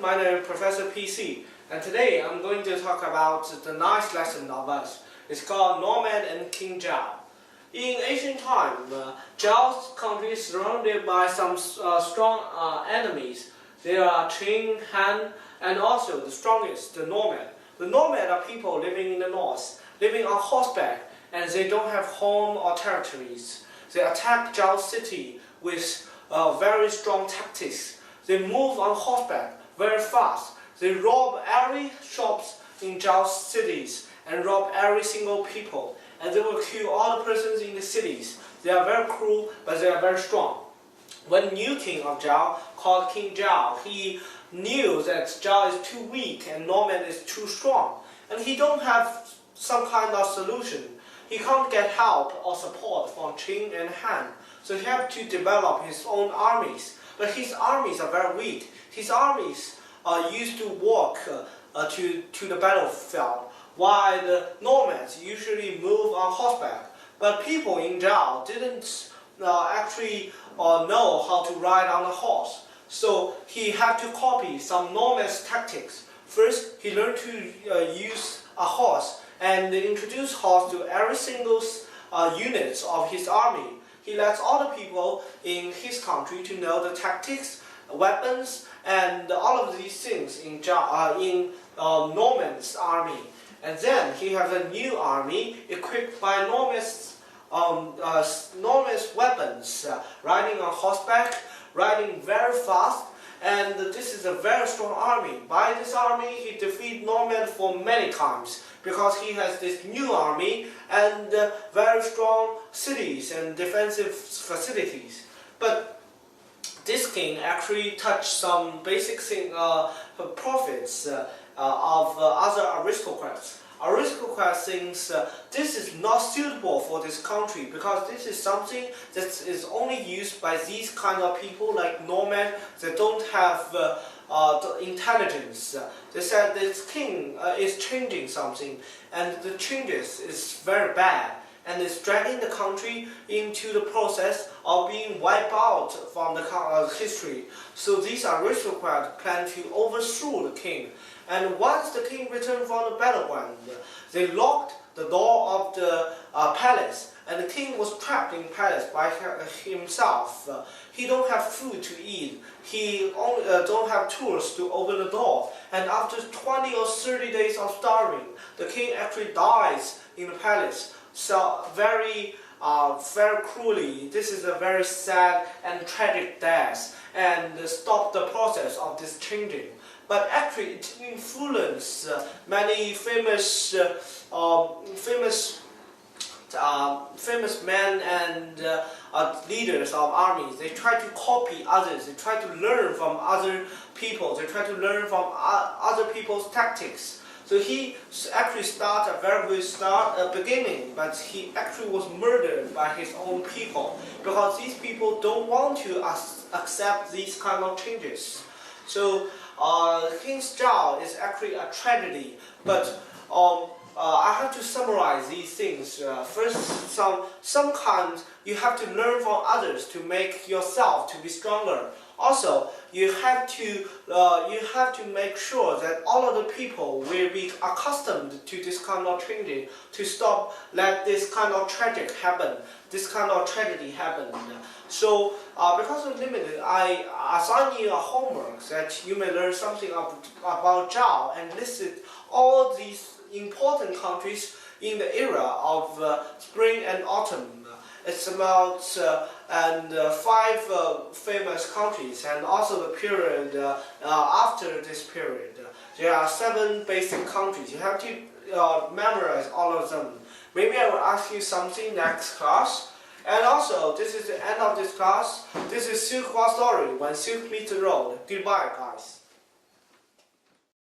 my name is Professor PC, and today I'm going to talk about the ninth lesson of us. It's called Nomad and King Zhao. In ancient time, Zhao's country is surrounded by some strong enemies. There are Qing, Han, and also the strongest, the Nomad. The Nomad are people living in the north, living on horseback, and they don't have home or territories. They attack Zhao's city with very strong tactics. They move on horseback very fast. They rob every shops in Zhao's cities and rob every single people. And they will kill all the persons in the cities. They are very cruel, but they are very strong. When new king of Zhao, called King Zhao, he knew that Zhao is too weak and Nomad is too strong. And he don't have some kind of solution. He can't get help or support from Qing and Han. So he has to develop his own armies. But his armies are very weak. His armies used to walk to the battlefield, while the Nomads usually move on horseback. But people in Zhao didn't actually know how to ride on a horse. So he had to copy some Nomads tactics. First, he learned to use a horse and introduce horse to every single unit of his army. He lets all the people in his country to know the tactics, weapons, and all of these things in Nomad's army. And then he has a new army equipped by Nomad's weapons, riding on horseback, riding very fast. And this is a very strong army. By this army, he defeated Nomad for many times because he has this new army and very strong cities and defensive facilities. But this king actually touched some basic profits of other aristocrats. Aristocrats think this is not suitable for this country because this is something that is only used by these kind of people like Nomad that don't have the intelligence. They said this king is changing something, and the changes is very bad, and it's dragging the country into the process of being wiped out from the history. So these aristocrats plan to overthrow the king. And once the king returned from the battleground, they locked the door of the palace, and the king was trapped in the palace by himself. He don't have food to eat. He don't have tools to open the door. And after 20 or 30 days of starving, the king actually dies in the palace. So very cruelly. This is a very sad and tragic death, and stop the process of this changing. But actually, it influenced many famous men and leaders of armies. They try to copy others. They try to learn from other people. They try to learn from other people's tactics. So he actually started a very good beginning, but he actually was murdered by his own people because these people don't want to accept these kind of changes. So King Zhao is actually a tragedy, but I have to summarize these things. First, some kind you have to learn from others to make yourself to be stronger. Also, you have to make sure that all of the people will be accustomed to this kind of changing to stop let this kind of tragedy happen. So, because of limited, I assign you a homework that you may learn something about Zhao and listed all these important countries in the era of spring and autumn. It's about 5 famous countries, and also the period after this period. There are 7 basic countries. You have to memorize all of them. Maybe I will ask you something next class. And also, this is the end of this class. This is Silk War Story, when Silk meets the road. Goodbye, guys.